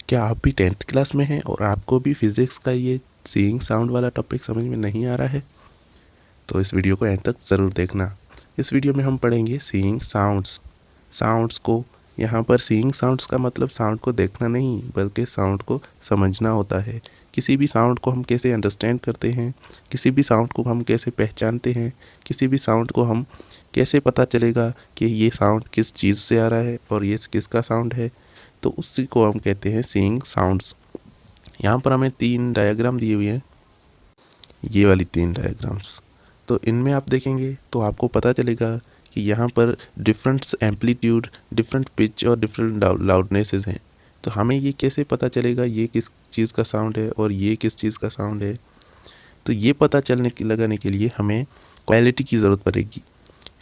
क्या आप भी 10th क्लास में हैं और आपको भी फिज़िक्स का ये सीइंग साउंड वाला टॉपिक समझ में नहीं आ रहा है? तो इस वीडियो को एंड तक ज़रूर देखना। इस वीडियो में हम पढ़ेंगे सीइंग साउंड्स। साउंड्स को यहाँ पर सीइंग साउंड्स का मतलब साउंड को देखना नहीं बल्कि साउंड को समझना होता है। किसी भी साउंड को हम कैसे अंडरस्टैंड करते हैं, किसी भी साउंड को हम कैसे पहचानते हैं, किसी भी साउंड को हम कैसे पता चलेगा कि ये साउंड किस चीज़ से आ रहा है और ये किसका साउंड है, तो उसी को हम कहते हैं सीइंग साउंड्स। यहाँ पर हमें 3 डायग्राम दिए हुए हैं, ये वाली 3 डायग्राम्स। तो इनमें आप देखेंगे तो आपको पता चलेगा कि यहाँ पर डिफरेंट एम्पलीट्यूड, डिफरेंट पिच और डिफरेंट लाउडनेसेस हैं। तो हमें ये कैसे पता चलेगा ये किस चीज़ का साउंड है और ये किस चीज़ का साउंड है? तो ये पता लगाने के लिए हमें क्वालिटी की ज़रूरत पड़ेगी।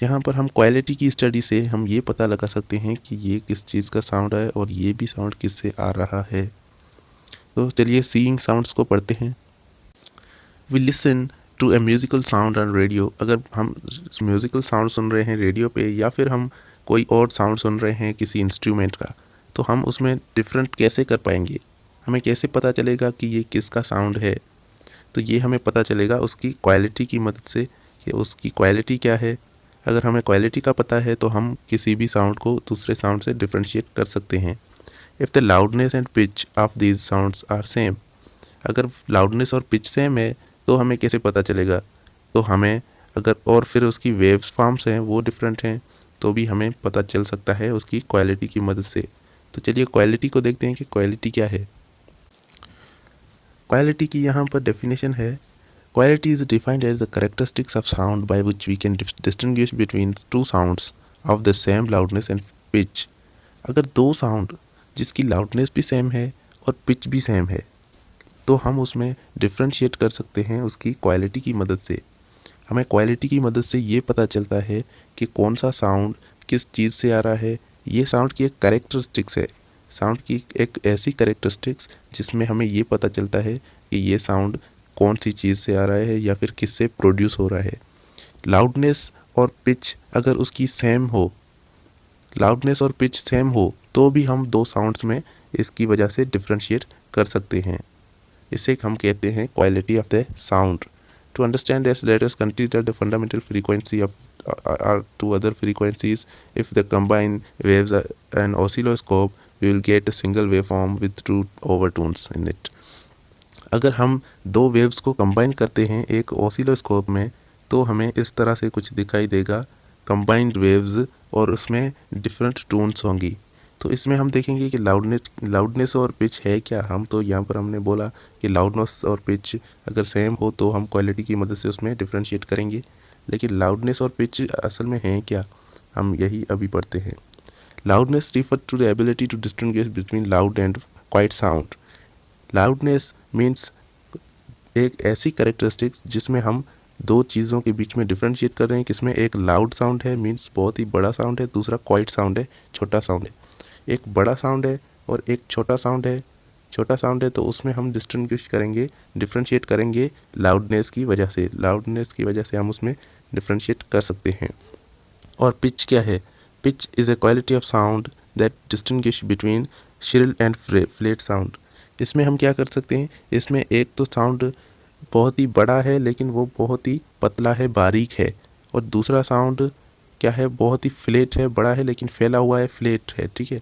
यहाँ पर हम क्वालिटी की स्टडी से हम ये पता लगा सकते हैं कि ये किस चीज़ का साउंड है और ये भी साउंड किससे आ रहा है। तो चलिए सीइंग साउंड्स को पढ़ते हैं। We listen to a musical sound on radio. अगर हम म्यूज़िकल साउंड सुन रहे हैं रेडियो पे या फिर हम कोई और साउंड सुन रहे हैं किसी इंस्ट्रूमेंट का, तो हम उसमें डिफरेंट कैसे कर पाएंगे? हमें कैसे पता चलेगा कि ये किसका साउंड है? तो ये हमें पता चलेगा उसकी क्वालिटी की मदद से कि उसकी क्वालिटी क्या है। अगर हमें क्वालिटी का पता है तो हम किसी भी साउंड को दूसरे साउंड से डिफ्रेंशिएट कर सकते हैं। If the loudness and pitch of these sounds are same, अगर लाउडनेस और पिच सेम है तो हमें कैसे पता चलेगा? तो हमें अगर और फिर उसकी वेव्स फॉर्म्स हैं वो डिफरेंट हैं तो भी हमें पता चल सकता है उसकी क्वालिटी की मदद से। तो चलिए क्वालिटी को देखते हैं कि क्वालिटी क्या है। क्वालिटी की यहाँ पर डेफिनेशन है, quality is defined as the characteristics of sound by which we can distinguish between two sounds of the same loudness and pitch. अगर दो साउंड जिसकी लाउडनेस भी सेम है और पिच भी सेम है तो हम उसमें डिफ्रेंशिएट कर सकते हैं उसकी क्वालिटी की मदद से। हमें क्वालिटी की मदद से ये पता चलता है कि कौन सा साउंड किस चीज़ से आ रहा है। ये साउंड की एक कैरेक्टरिस्टिक्स है, साउंड की एक ऐसी कैरेक्टरिस्टिक्स जिसमें हमें ये पता चलता है कि ये साउंड कौन सी चीज़ से आ रहा है या फिर किससे प्रोड्यूस हो रहा है। लाउडनेस और पिच अगर उसकी सेम हो, लाउडनेस और पिच सेम हो तो भी हम दो साउंड्स में इसकी वजह से डिफ्रेंशिएट कर सकते हैं। इसे हम कहते हैं quality of the sound. To understand this let us consider the fundamental frequency of or two other frequencies. If they combine waves and oscilloscope, we will get a single waveform with two overtones in it. अगर हम दो waves को combine करते हैं एक oscilloscope में तो हमें इस तरह से कुछ दिखाई देगा, कंबाइंड वेव्स, और उसमें डिफरेंट टोन्स होंगी। तो इसमें हम देखेंगे कि लाउडनेस और पिच है क्या। हम तो यहाँ पर हमने बोला कि लाउडनेस और पिच अगर सेम हो तो हम क्वालिटी की मदद से उसमें डिफ्रेंशिएट करेंगे, लेकिन लाउडनेस और पिच असल में है क्या, हम यही अभी पढ़ते हैं। Loudness refer to the ability to distinguish between loud and quiet sound. Loudness means एक ऐसी कैरेक्टरिस्टिक्स जिसमें हम दो चीज़ों के बीच में डिफ्रेंशिएट कर रहे हैं, किसमें एक लाउड साउंड है मीन्स बहुत ही बड़ा साउंड है, दूसरा क्वाइट साउंड है, छोटा साउंड है। एक बड़ा साउंड है और एक छोटा साउंड है। छोटा साउंड है तो उसमें हम डिस्टिंग्विश करेंगे, डिफ्रेंशिएट करेंगे लाउडनेस की वजह से। लाउडनेस की वजह से हम उसमें डिफ्रेंशिएट कर सकते हैं। और पिच क्या है? Pitch is a quality of sound that distinguish between shrill and flat sound. इसमें हम क्या कर सकते हैं, इसमें एक तो साउंड बहुत ही बड़ा है लेकिन वो बहुत ही पतला है, बारीक है, और दूसरा साउंड क्या है, बहुत ही फ्लैट है, बड़ा है लेकिन फैला हुआ है, फ्लैट है, ठीक है,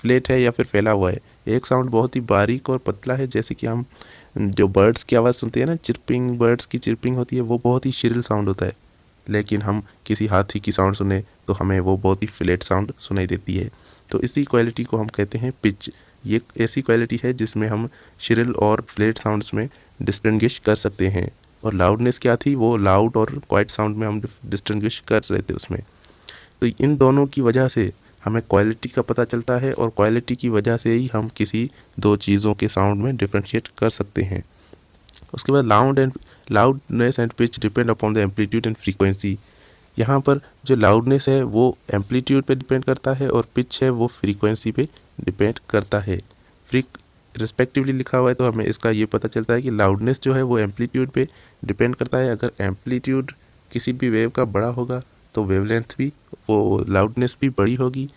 फ्लैट है या फिर फैला हुआ है। एक साउंड बहुत ही बारीक और पतला है, जैसे कि हम जो बर्ड्स की आवाज़ सुनते हैं ना, चिरपिंग, बर्ड्स की चिरपिंग होती है, वो बहुत ही श्रिल साउंड होता है। लेकिन हम किसी हाथी की साउंड सुने तो हमें वो बहुत ही फ्लैट साउंड सुनाई देती है। तो इसी क्वालिटी को हम कहते हैं पिच। ये ऐसी क्वालिटी है जिसमें हम श्रिल और फ्लैट साउंड्स में डिस्टिंग्विश कर सकते हैं। और लाउडनेस क्या थी, वो लाउड और क्वाइट साउंड में हम डिस्टिंग्विश कर रहे थे उसमें। तो इन दोनों की वजह से हमें क्वालिटी का पता चलता है और क्वालिटी की वजह से ही हम किसी दो चीज़ों के साउंड में डिफ्रेंशिएट कर सकते हैं। उसके बाद loudness and pitch depend upon the amplitude and frequency. यहाँ पर जो लाउडनेस है वो एम्पलीट्यूड पे डिपेंड करता है और पिच है वो फ्रीक्वेंसी पे डिपेंड करता है। रिस्पेक्टिवली लिखा हुआ है तो हमें इसका ये पता चलता है कि लाउडनेस जो है वो एम्पलीट्यूड पे डिपेंड करता है। अगर एम्पलीट्यूड किसी भी वेव का बड़ा होगा तो वेवलेंथ भी, वो लाउडनेस भी बड़ी होगी।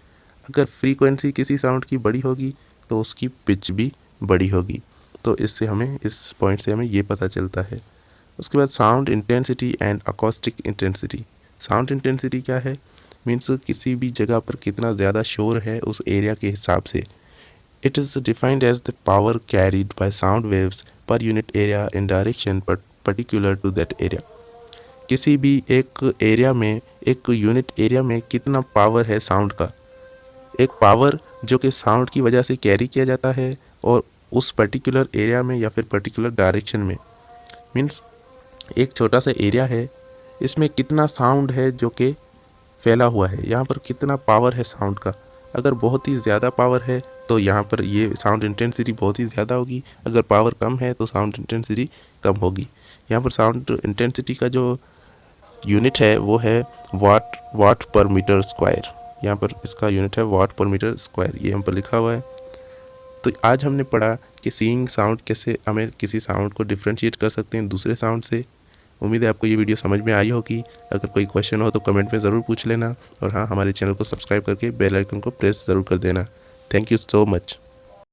अगर फ्रीक्वेंसी किसी साउंड की बड़ी होगी तो उसकी पिच भी बड़ी होगी। तो इससे हमें, इस पॉइंट से हमें ये पता चलता है। उसके बाद sound intensity and acoustic intensity. Sound intensity क्या है? मीन्स किसी भी जगह पर कितना ज़्यादा शोर है उस एरिया के हिसाब से। It is defined as the power carried by sound waves per unit area in direction particular to that area. किसी भी एक एरिया में, एक यूनिट एरिया में कितना पावर है साउंड का, एक पावर जो कि साउंड की वजह से कैरी किया जाता है और उस पर्टिकुलर एरिया में या फिर पर्टिकुलर डायरेक्शन में। मीन्स एक छोटा सा एरिया है, इसमें कितना साउंड है जो कि फैला हुआ है, यहाँ पर कितना पावर है साउंड का। अगर बहुत ही ज़्यादा पावर है तो यहाँ पर ये साउंड इंटेंसिटी बहुत ही ज़्यादा होगी, अगर पावर कम है तो साउंड इंटेंसिटी कम होगी। यहाँ पर साउंड इंटेंसिटी का जो यूनिट है वो है वाट पर मीटर स्क्वायर। यहाँ पर इसका यूनिट है वाट पर मीटर स्क्वायर, ये हम पर लिखा हुआ है। तो आज हमने पढ़ा कि सीइंग साउंड कैसे हमें किसी साउंड को डिफ्रेंशिएट कर सकते हैं दूसरे साउंड से। उम्मीद है आपको ये वीडियो समझ में आई होगी। अगर कोई क्वेश्चन हो तो कमेंट में ज़रूर पूछ लेना, और हाँ, हमारे चैनल को सब्सक्राइब करके बेल आइकन को प्रेस ज़रूर कर देना। Thank you so much.